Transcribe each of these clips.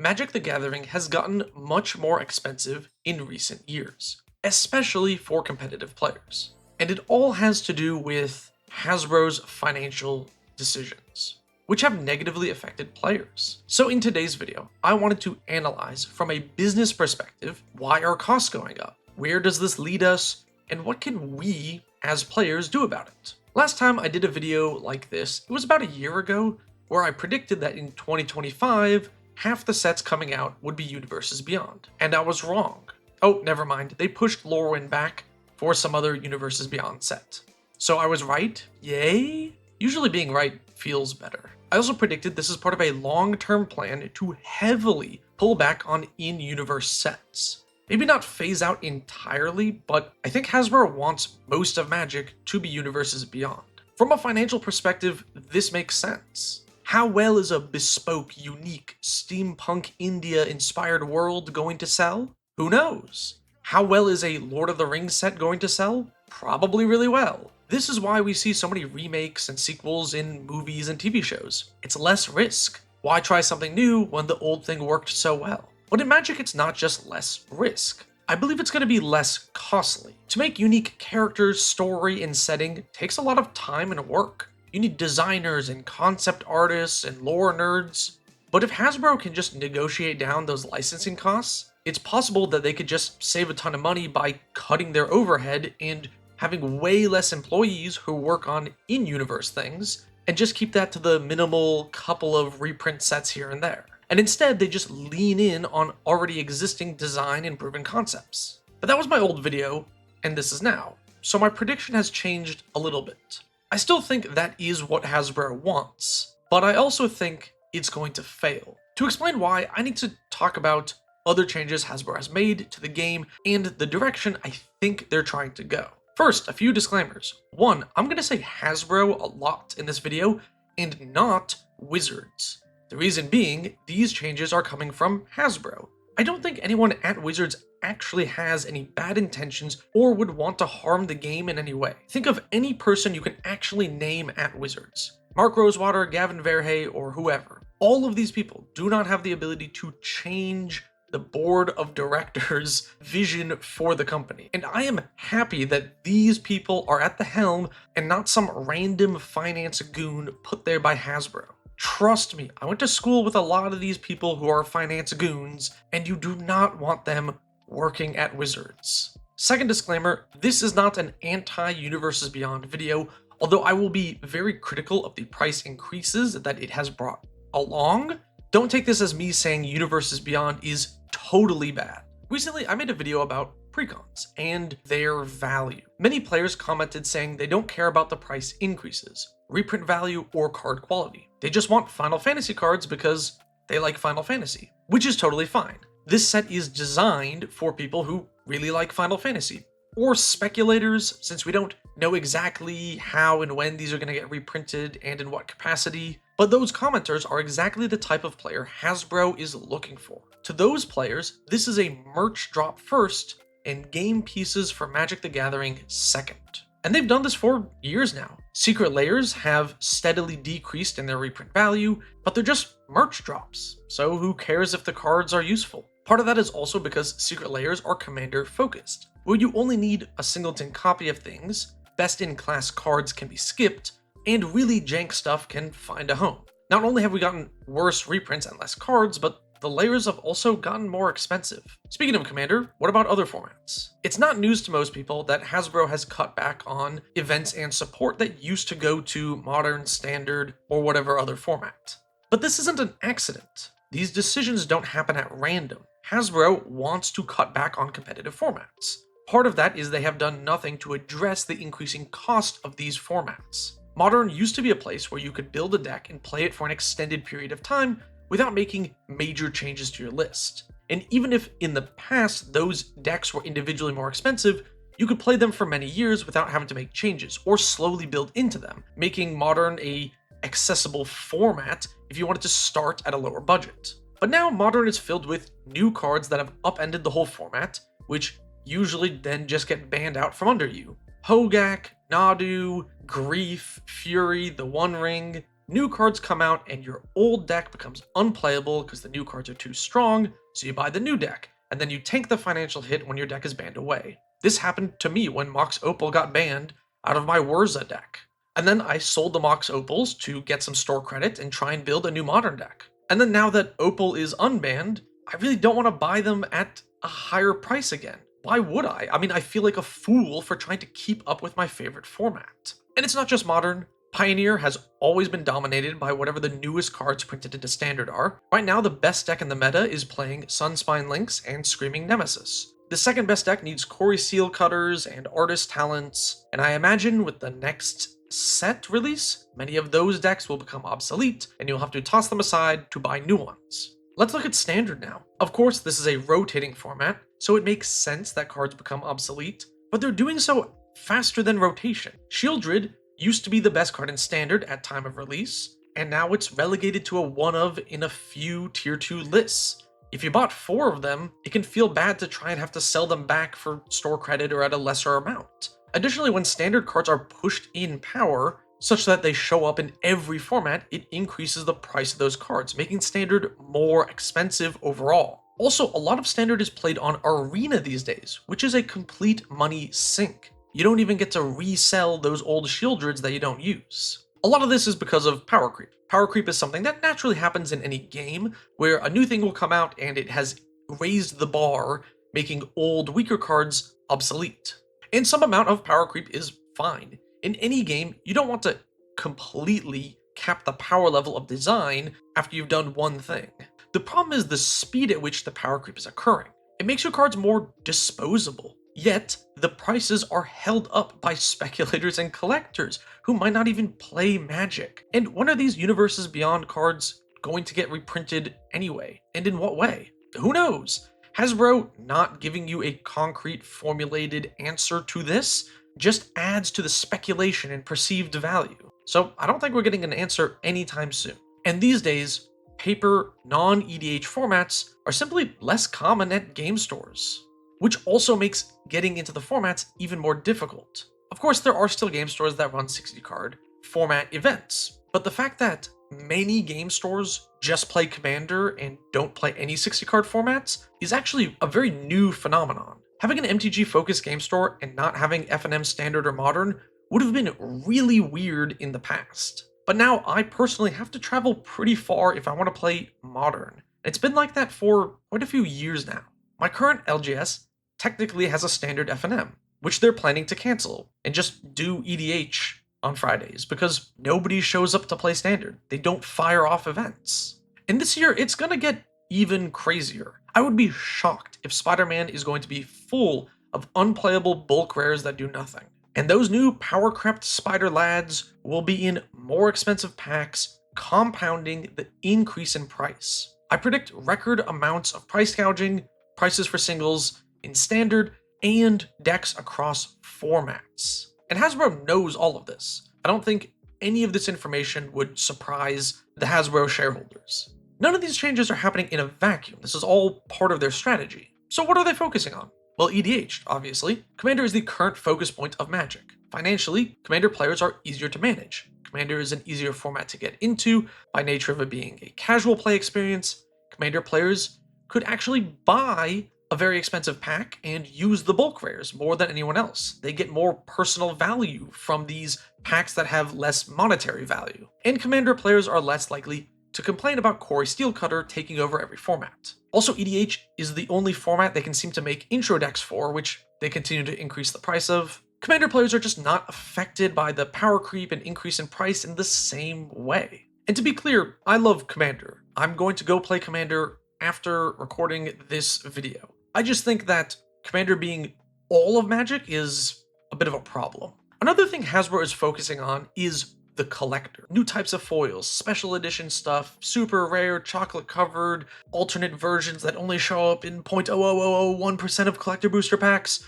Magic the Gathering has gotten much more expensive in recent years, especially for competitive players. And it all has to do with Hasbro's financial decisions, which have negatively affected players. So in today's video, I wanted to analyze from a business perspective, why are costs going up? Where does this lead us? And what can we as players do about it? Last time I did a video like this, it was about a year ago, where I predicted that in 2025, half the sets coming out would be Universes Beyond. And I was wrong. Oh, never mind, they pushed Lorwyn back for some other Universes Beyond set. So I was right? Yay? Usually being right feels better. I also predicted this is part of a long-term plan to heavily pull back on in-universe sets. Maybe not phase out entirely, but I think Hasbro wants most of Magic to be Universes Beyond. From a financial perspective, this makes sense. How well is a bespoke, unique, steampunk India-inspired world going to sell? Who knows? How well is a Lord of the Rings set going to sell? Probably really well. This is why we see so many remakes and sequels in movies and TV shows. It's less risk. Why try something new when the old thing worked so well? But in Magic, it's not just less risk. I believe it's going to be less costly. To make unique characters, story, and setting takes a lot of time and work. You need designers and concept artists and lore nerds. But if Hasbro can just negotiate down those licensing costs, it's possible that they could just save a ton of money by cutting their overhead and having way less employees who work on in-universe things, and just keep that to the minimal couple of reprint sets here and there. And instead, they just lean in on already existing design and proven concepts. But that was my old video, and this is now. So my prediction has changed a little bit. I still think that is what Hasbro wants, but I also think it's going to fail. To explain why, I need to talk about other changes Hasbro has made to the game and the direction I think they're trying to go. First, a few disclaimers. One, I'm going to say Hasbro a lot in this video, and not Wizards. The reason being, these changes are coming from Hasbro. I don't think anyone at Wizards actually has any bad intentions or would want to harm the game in any way. Think of any person you can actually name at Wizards. Mark Rosewater, Gavin Verhey, or whoever. All of these people do not have the ability to change the board of directors' vision for the company. And I am happy that these people are at the helm and not some random finance goon put there by Hasbro. Trust me, I went to school with a lot of these people who are finance goons, and you do not want them working at Wizards. Second disclaimer, this is not an anti-Universes Beyond video, although I will be very critical of the price increases that it has brought along. Don't take this as me saying Universes Beyond is totally bad. Recently, I made a video about precons and their value. Many players commented saying they don't care about the price increases, reprint value, or card quality. They just want Final Fantasy cards because they like Final Fantasy, which is totally fine. This set is designed for people who really like Final Fantasy, or speculators, since we don't know exactly how and when these are going to get reprinted and in what capacity. But those commenters are exactly the type of player Hasbro is looking for. To those players, this is a merch drop first and game pieces for Magic the Gathering second. And they've done this for years now. Secret Layers have steadily decreased in their reprint value, but they're just merch drops, so who cares if the cards are useful? Part of that is also because Secret Layers are commander focused, where you only need a singleton copy of things, best in class cards can be skipped, and really jank stuff can find a home. Not only have we gotten worse reprints and less cards, but the layers have also gotten more expensive. Speaking of Commander, what about other formats? It's not news to most people that Hasbro has cut back on events and support that used to go to Modern, Standard, or whatever other format. But this isn't an accident. These decisions don't happen at random. Hasbro wants to cut back on competitive formats. Part of that is they have done nothing to address the increasing cost of these formats. Modern used to be a place where you could build a deck and play it for an extended period of time without making major changes to your list. And even if in the past those decks were individually more expensive, you could play them for many years without having to make changes or slowly build into them, making Modern a accessible format if you wanted to start at a lower budget. But now Modern is filled with new cards that have upended the whole format, which usually then just get banned out from under you. Hogak, Nadu, Grief, Fury, the One Ring, new cards come out and your old deck becomes unplayable because the new cards are too strong, so you buy the new deck, and then you tank the financial hit when your deck is banned away. This happened to me when Mox Opal got banned out of my Wurza deck. And then I sold the Mox Opals to get some store credit and try and build a new modern deck. And then now that Opal is unbanned, I really don't want to buy them at a higher price again. Why would I? I mean, I feel like a fool for trying to keep up with my favorite format. And it's not just modern. Pioneer has always been dominated by whatever the newest cards printed into Standard are. Right now, the best deck in the meta is playing Sunspine Lynx and Screaming Nemesis. The second best deck needs Cory Seal Cutters and Artist Talents, and I imagine with the next set release, many of those decks will become obsolete, and you'll have to toss them aside to buy new ones. Let's look at Standard now. Of course, this is a rotating format, so it makes sense that cards become obsolete, but they're doing so faster than rotation. Shieldred used to be the best card in Standard at time of release, and now it's relegated to a one of in a few tier 2 lists. If you bought 4 of them, it can feel bad to try and have to sell them back for store credit or at a lesser amount. Additionally, when Standard cards are pushed in power, such that they show up in every format, it increases the price of those cards, making Standard more expensive overall. Also, a lot of Standard is played on Arena these days, which is a complete money sink. You don't even get to resell those old Shieldreds that you don't use. A lot of this is because of power creep. Power creep is something that naturally happens in any game, where a new thing will come out and it has raised the bar, making old, weaker cards obsolete. And some amount of power creep is fine. In any game, you don't want to completely cap the power level of design after you've done one thing. The problem is the speed at which the power creep is occurring. It makes your cards more disposable, yet the prices are held up by speculators and collectors who might not even play Magic. And when are these Universes Beyond cards going to get reprinted anyway? And in what way? Who knows? Hasbro not giving you a concrete formulated answer to this just adds to the speculation and perceived value. So I don't think we're getting an answer anytime soon. And these days, paper non-EDH formats are simply less common at game stores, which also makes getting into the formats even more difficult. Of course, there are still game stores that run 60 card format events, but the fact that many game stores just play Commander and don't play any 60 card formats is actually a very new phenomenon. Having an MTG focused game store and not having FNM Standard or Modern would have been really weird in the past. But now I personally have to travel pretty far if I want to play Modern. It's been like that for quite a few years now. My current LGS technically has a Standard FNM, which they're planning to cancel and just do EDH on Fridays because nobody shows up to play Standard. They don't fire off events. And this year, it's gonna get even crazier. I would be shocked if Spider-Man is going to be full of unplayable bulk rares that do nothing. And those new power-crept Spider Lads will be in more expensive packs, compounding the increase in price. I predict record amounts of price gouging, prices for singles in Standard, and decks across formats. And Hasbro knows all of this. I don't think any of this information would surprise the Hasbro shareholders. None of these changes are happening in a vacuum. This is all part of their strategy. So what are they focusing on? Well, EDH, obviously. Commander is the current focus point of Magic. Financially, Commander players are easier to manage. Commander is an easier format to get into by nature of it being a casual play experience. Commander players could actually buy a very expensive pack and use the bulk rares more than anyone else. They get more personal value from these packs that have less monetary value. And Commander players are less likely to complain about Cory Steelcutter taking over every format. Also, EDH is the only format they can seem to make intro decks for, which they continue to increase the price of. Commander players are just not affected by the power creep and increase in price in the same way. And to be clear, I love Commander. I'm going to go play Commander after recording this video. I just think that Commander being all of Magic is a bit of a problem. Another thing Hasbro is focusing on is the collector. New types of foils, special edition stuff, super rare, chocolate covered, alternate versions that only show up in 0.00001% of collector booster packs.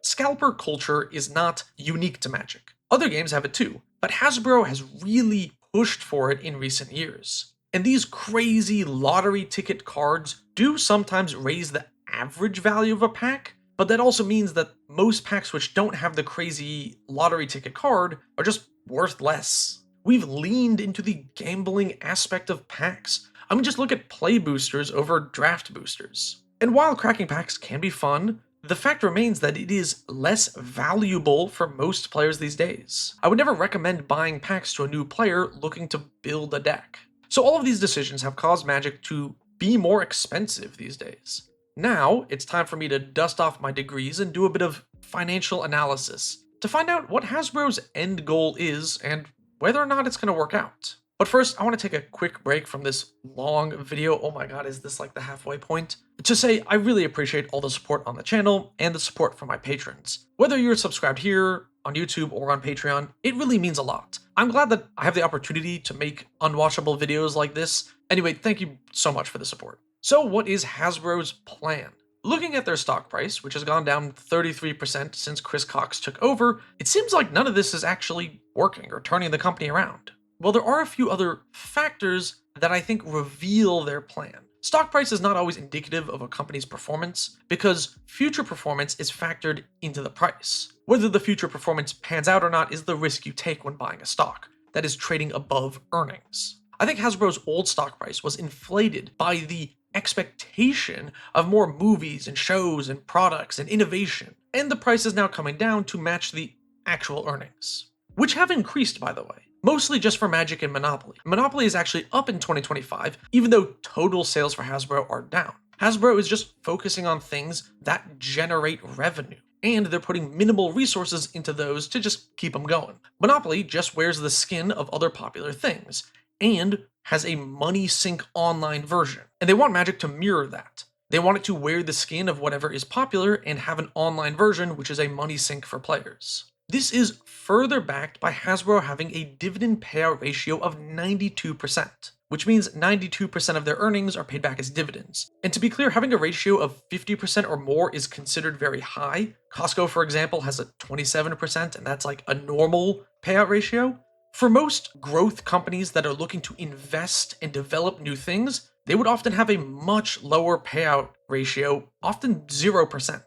Scalper culture is not unique to Magic. Other games have it too, but Hasbro has really pushed for it in recent years. And these crazy lottery ticket cards do sometimes raise the average value of a pack, but that also means that most packs which don't have the crazy lottery ticket card are just worth less. We've leaned into the gambling aspect of packs. I mean, just look at play boosters over draft boosters. And while cracking packs can be fun, the fact remains that it is less valuable for most players these days. I would never recommend buying packs to a new player looking to build a deck. So all of these decisions have caused Magic to be more expensive these days. Now, it's time for me to dust off my degrees and do a bit of financial analysis to find out what Hasbro's end goal is and whether or not it's going to work out. But first, I want to take a quick break from this long video. Oh my god, is this like the halfway point? To say I really appreciate all the support on the channel and the support from my patrons. Whether you're subscribed here, on YouTube, or on Patreon, it really means a lot. I'm glad that I have the opportunity to make unwatchable videos like this. Anyway, thank you so much for the support. So what is Hasbro's plan? Looking at their stock price, which has gone down 33% since Chris Cox took over, it seems like none of this is actually working or turning the company around. Well, there are a few other factors that I think reveal their plan. Stock price is not always indicative of a company's performance because future performance is factored into the price. Whether the future performance pans out or not is the risk you take when buying a stock that is trading above earnings. I think Hasbro's old stock price was inflated by the expectation of more movies and shows and products and innovation, and the price is now coming down to match the actual earnings, which have increased, by the way. Mostly just for Magic and Monopoly. Monopoly is actually up in 2025, even though total sales for Hasbro are down. Hasbro is just focusing on things that generate revenue, and they're putting minimal resources into those to just keep them going. Monopoly just wears the skin of other popular things, and has a money sink online version. And they want Magic to mirror that. They want it to wear the skin of whatever is popular and have an online version which is a money sink for players. This is further backed by Hasbro having a dividend payout ratio of 92%, which means 92% of their earnings are paid back as dividends. And to be clear, having a ratio of 50% or more is considered very high. Costco, for example, has a 27%, and that's like a normal payout ratio. For most growth companies that are looking to invest and develop new things, they would often have a much lower payout ratio, often 0%.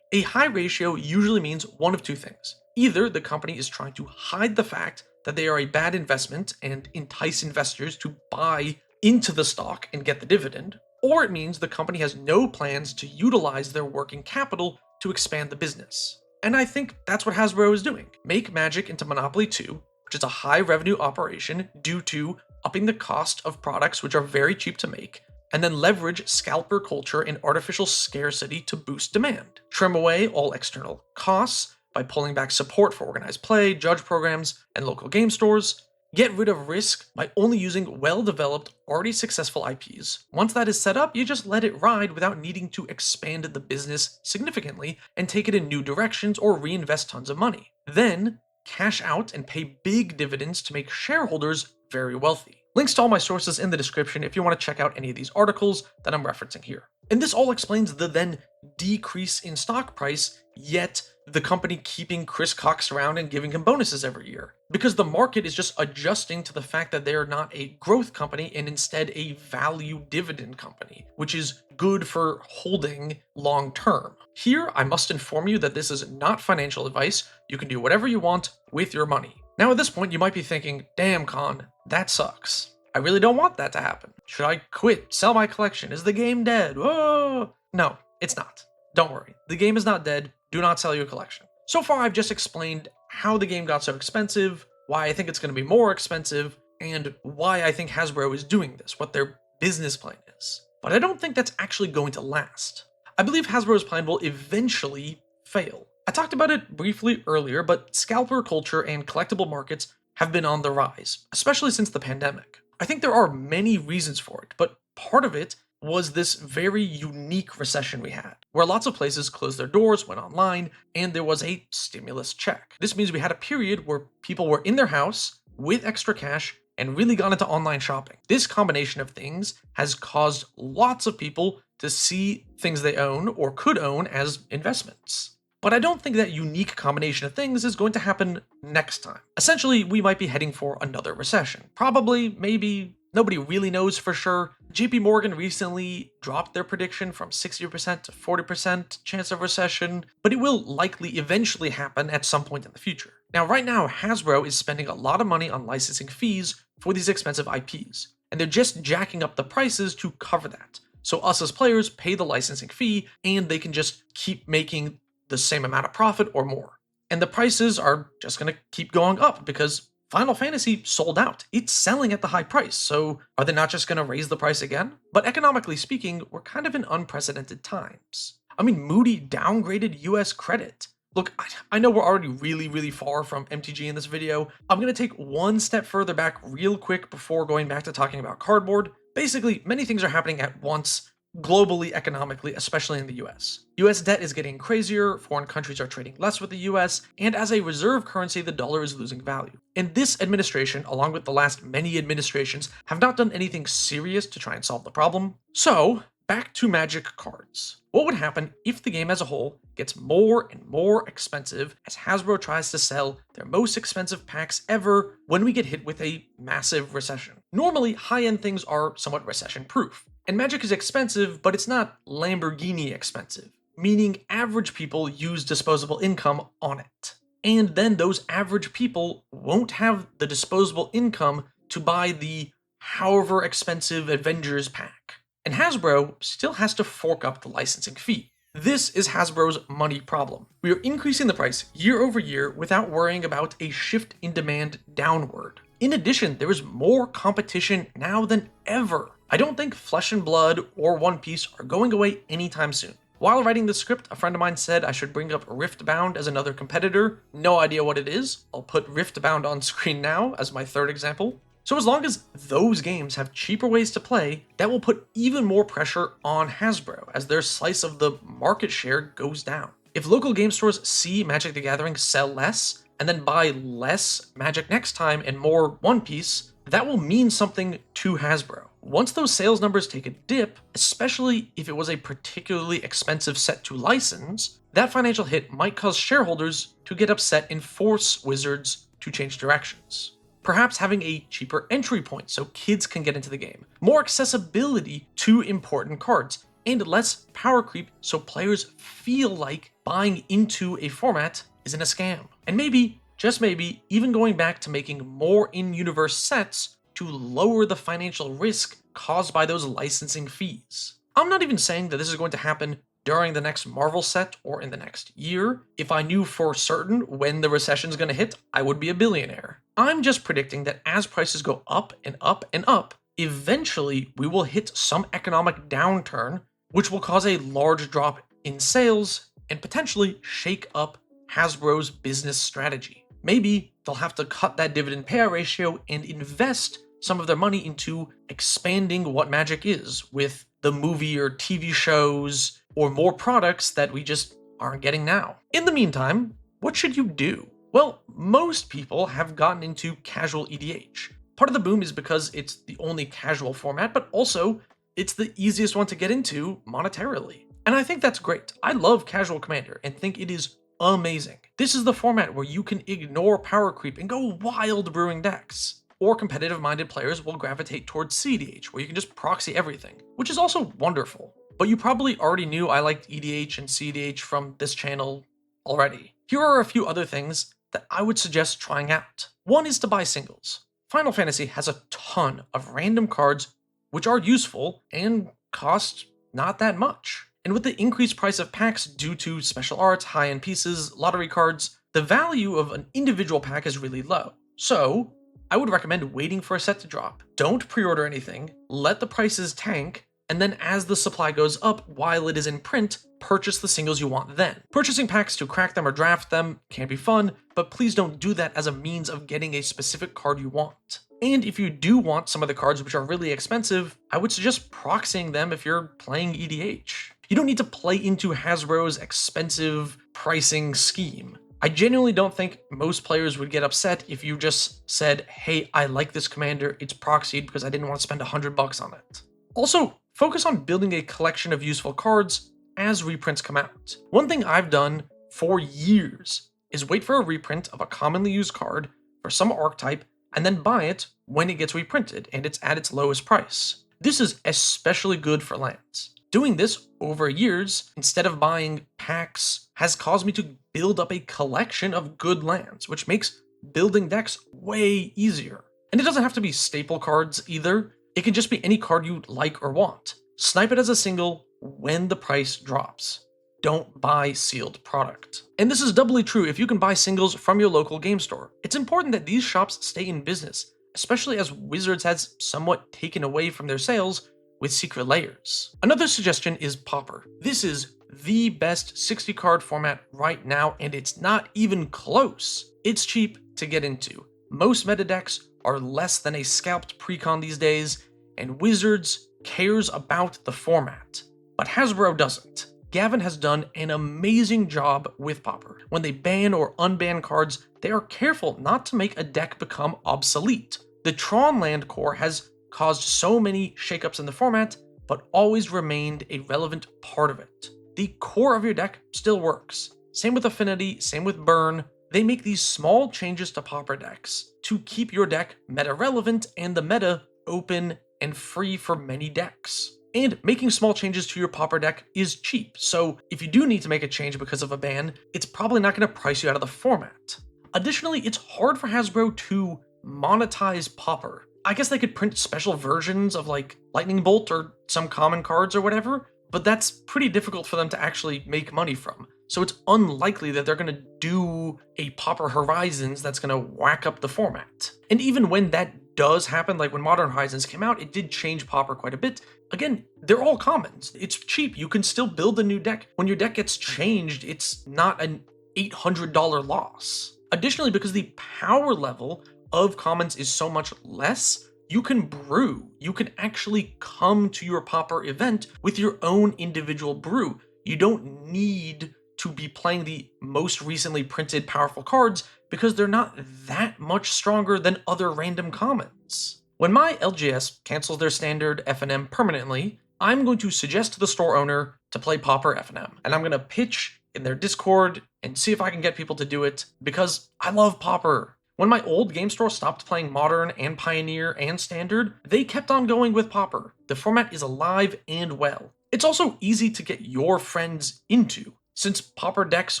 A high ratio usually means one of two things. Either the company is trying to hide the fact that they are a bad investment and entice investors to buy into the stock and get the dividend, or it means the company has no plans to utilize their working capital to expand the business. And I think that's what Hasbro is doing. Make Magic into Monopoly 2, which is a high revenue operation due to upping the cost of products which are very cheap to make, and then leverage scalper culture and artificial scarcity to boost demand. Trim away all external costs by pulling back support for organized play, judge programs, and local game stores. Get rid of risk by only using well-developed, already successful IPs. Once that is set up, you just let it ride without needing to expand the business significantly and take it in new directions or reinvest tons of money. Then, cash out and pay big dividends to make shareholders very wealthy. Links to all my sources in the description if you want to check out any of these articles that I'm referencing here. And this all explains the then decrease in stock price, yet the company keeping Chris Cox around and giving him bonuses every year. Because the market is just adjusting to the fact that they are not a growth company and instead a value dividend company, which is good for holding long term. Here, I must inform you that this is not financial advice. You can do whatever you want with your money. Now at this point, you might be thinking, damn Con, that sucks. I really don't want that to happen. Should I quit, sell my collection? Is the game dead? Whoa! No, it's not. Don't worry, the game is not dead. Do not sell your collection. So far, I've just explained how the game got so expensive, why I think it's going to be more expensive, and why I think Hasbro is doing this, what their business plan is. But I don't think that's actually going to last. I believe Hasbro's plan will eventually fail. I talked about it briefly earlier, but scalper culture and collectible markets have been on the rise, especially since the pandemic. I think there are many reasons for it, but part of it was this very unique recession we had, where lots of places closed their doors, went online, and there was a stimulus check. This means we had a period where people were in their house with extra cash and really got into online shopping. This combination of things has caused lots of people to see things they own or could own as investments. But I don't think that unique combination of things is going to happen next time. Essentially, we might be heading for another recession. Probably, maybe, nobody really knows for sure. JP Morgan recently dropped their prediction from 60% to 40% chance of recession, but it will likely eventually happen at some point in the future. Now, right now, Hasbro is spending a lot of money on licensing fees for these expensive IPs, and they're just jacking up the prices to cover that. So us as players pay the licensing fee, and they can just keep making the same amount of profit or more. And the prices are just going to keep going up because Final Fantasy sold out. It's selling at the high price, so are they not just going to raise the price again? But economically speaking, we're kind of in unprecedented times. I mean, Moody downgraded US credit. Look, I know we're already really far from MTG in this video. I'm going to take one step further back real quick before going back to talking about cardboard. Basically, many things are happening at once, globally, economically, especially in the US. US debt is getting crazier, foreign countries are trading less with the US, and as a reserve currency, the dollar is losing value. And this administration, along with the last many administrations, have not done anything serious to try and solve the problem. So, back to Magic cards. What would happen if the game as a whole gets more and more expensive as Hasbro tries to sell their most expensive packs ever when we get hit with a massive recession? Normally, high-end things are somewhat recession-proof. And Magic is expensive, but it's not Lamborghini expensive, meaning average people use disposable income on it. And then those average people won't have the disposable income to buy the however expensive Avengers pack. And Hasbro still has to fork up the licensing fee. This is Hasbro's money problem. We are increasing the price year over year without worrying about a shift in demand downward. In addition, there is more competition now than ever. I don't think Flesh and Blood or One Piece are going away anytime soon. While writing the script, a friend of mine said I should bring up Riftbound as another competitor. No idea what it is. I'll put Riftbound on screen now as my third example. So as long as those games have cheaper ways to play, that will put even more pressure on Hasbro as their slice of the market share goes down. If local game stores see Magic the Gathering sell less and then buy less Magic next time and more One Piece, that will mean something to Hasbro. Once those sales numbers take a dip, especially if it was a particularly expensive set to license, that financial hit might cause shareholders to get upset and force Wizards to change directions. Perhaps having a cheaper entry point so kids can get into the game, more accessibility to important cards, and less power creep so players feel like buying into a format isn't a scam. And maybe, just maybe, even going back to making more in-universe sets to lower the financial risk caused by those licensing fees. I'm not even saying that this is going to happen during the next Marvel set or in the next year. If I knew for certain when the recession's going to hit, I would be a billionaire. I'm just predicting that as prices go up and up and up, eventually we will hit some economic downturn, which will cause a large drop in sales and potentially shake up Hasbro's business strategy. Maybe they'll have to cut that dividend payout ratio and invest some of their money into expanding what Magic is with the movie or TV shows or more products that we just aren't getting now. In the meantime, what should you do? Well, most people have gotten into casual EDH. Part of the boom is because it's the only casual format, but also it's the easiest one to get into monetarily. And I think that's great. I love casual Commander and think it is amazing. This is the format where you can ignore power creep and go wild brewing decks. Or competitive-minded players will gravitate towards CEDH, where you can just proxy everything, which is also wonderful. But you probably already knew I liked EDH and CEDH from this channel already. Here are a few other things that I would suggest trying out. One is to buy singles. Final Fantasy has a ton of random cards which are useful and cost not that much. And with the increased price of packs due to special arts, high-end pieces, lottery cards, the value of an individual pack is really low. So, I would recommend waiting for a set to drop. Don't pre-order anything, let the prices tank, and then as the supply goes up while it is in print, purchase the singles you want then. Purchasing packs to crack them or draft them can be fun, but please don't do that as a means of getting a specific card you want. And if you do want some of the cards which are really expensive, I would suggest proxying them if you're playing EDH. You don't need to play into Hasbro's expensive pricing scheme. I genuinely don't think most players would get upset if you just said, hey, I like this commander, it's proxied because I didn't want to spend $100 on it. Also, focus on building a collection of useful cards as reprints come out. One thing I've done for years is wait for a reprint of a commonly used card for some archetype and then buy it when it gets reprinted and it's at its lowest price. This is especially good for lands. Doing this over years, instead of buying packs, has caused me to build up a collection of good lands, which makes building decks way easier. And it doesn't have to be staple cards either. It can just be any card you like or want. Snipe it as a single when the price drops. Don't buy sealed product. And this is doubly true if you can buy singles from your local game store. It's important that these shops stay in business, especially as Wizards has somewhat taken away from their sales with Secret Layers. Another suggestion is Pauper. This is the best 60 card format right now, and it's not even close. It's cheap to get into. Most meta decks are less than a scalped precon these days, and Wizards cares about the format. But Hasbro doesn't. Gavin has done an amazing job with Pauper. When they ban or unban cards, they are careful not to make a deck become obsolete. The Tron land core has caused so many shakeups in the format, but always remained a relevant part of it. The core of your deck still works. Same with Affinity, same with Burn. They make these small changes to Pauper decks to keep your deck meta relevant and the meta open and free for many decks. And making small changes to your Pauper deck is cheap, so if you do need to make a change because of a ban, it's probably not going to price you out of the format. Additionally, it's hard for Hasbro to monetize Pauper. I guess they could print special versions of like Lightning Bolt or some common cards or whatever, but that's pretty difficult for them to actually make money from. So it's unlikely that they're going to do a Pauper Horizons that's going to whack up the format. And even when that does happen, like when Modern Horizons came out, it did change Pauper quite a bit. Again, they're all commons. It's cheap. You can still build a new deck. When your deck gets changed, it's not an $800 loss. Additionally, because the power level of commons is so much less, you can brew. You can actually come to your Pauper event with your own individual brew. You don't need to be playing the most recently printed powerful cards because they're not that much stronger than other random commons. When my LGS cancels their standard FNM permanently, I'm going to suggest to the store owner to play Pauper FNM, and I'm going to pitch in their Discord and see if I can get people to do it because I love Pauper. When my old game store stopped playing Modern and Pioneer and Standard, they kept on going with Pauper. The format is alive and well. It's also easy to get your friends into. Since Pauper decks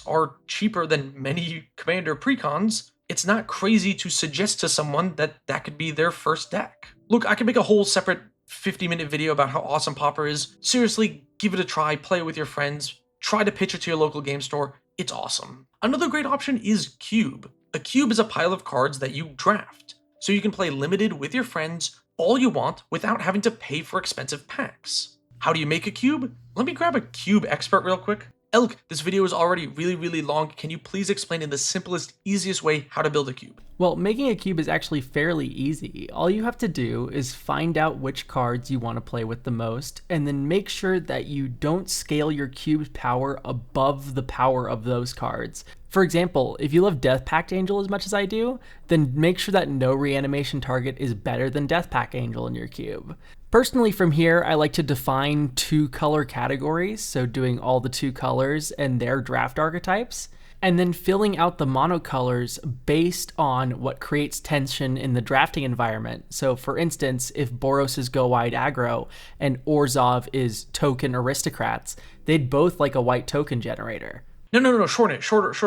are cheaper than many Commander precons, it's not crazy to suggest to someone that that could be their first deck. Look, I could make a whole separate 50-minute video about how awesome Pauper is. Seriously, give it a try, play it with your friends, try to pitch it to your local game store. It's awesome. Another great option is Cube. A cube is a pile of cards that you draft, so you can play limited with your friends all you want without having to pay for expensive packs. How do you make a cube? Let me grab a cube expert real quick. Elk, this video is already really long. Can you please explain in the simplest, easiest way how to build a cube? Well, making a cube is actually fairly easy. All you have to do is find out which cards you want to play with the most, and then make sure that you don't scale your cube's power above the power of those cards. For example, if you love Death Pact Angel as much as I do, then make sure that no reanimation target is better than Death Pact Angel in your cube. Personally, from here, I like to define 2 color categories, so doing all the 2 colors and their draft archetypes, and then filling out the monocolors based on what creates tension in the drafting environment. So for instance, if Boros is Go Wide Aggro and Orzhov is Token Aristocrats, they'd both like a white token generator. No, shorter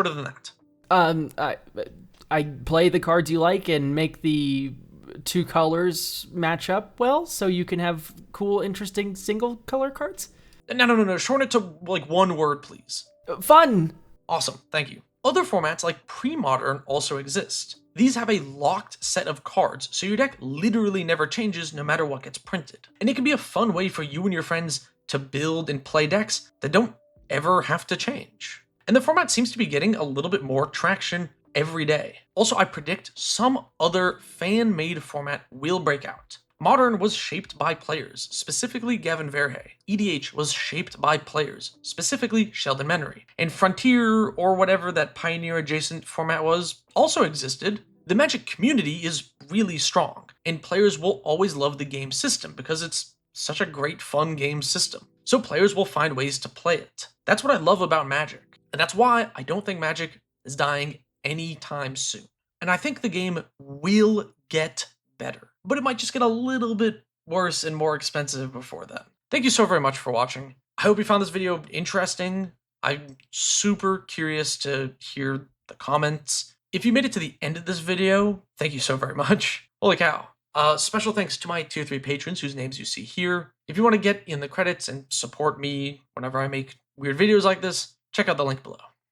than that. I play the cards you like and make the 2 colors match up well, so you can have cool, interesting single color cards? No, shorten it to like 1 word, please. Fun! Awesome, thank you. Other formats like pre-modern also exist. These have a locked set of cards, so your deck literally never changes no matter what gets printed. And it can be a fun way for you and your friends to build and play decks that don't ever have to change. And the format seems to be getting a little bit more traction every day. Also, I predict some other fan-made format will break out. Modern was shaped by players, specifically Gavin Verhey. EDH was shaped by players, specifically Sheldon Menery. And Frontier, or whatever that Pioneer-adjacent format was, also existed. The Magic community is really strong, and players will always love the game system because it's such a great, fun game system. So players will find ways to play it. That's what I love about Magic, and that's why I don't think Magic is dying anytime soon. And I think the game will get better, but it might just get a little bit worse and more expensive before then. Thank you so very much for watching. I hope you found this video interesting. I'm super curious to hear the comments. If you made it to the end of this video, thank you so very much. Holy cow. Special thanks to my tier 3 patrons whose names you see here. If you want to get in the credits and support me whenever I make weird videos like this, check out the link below.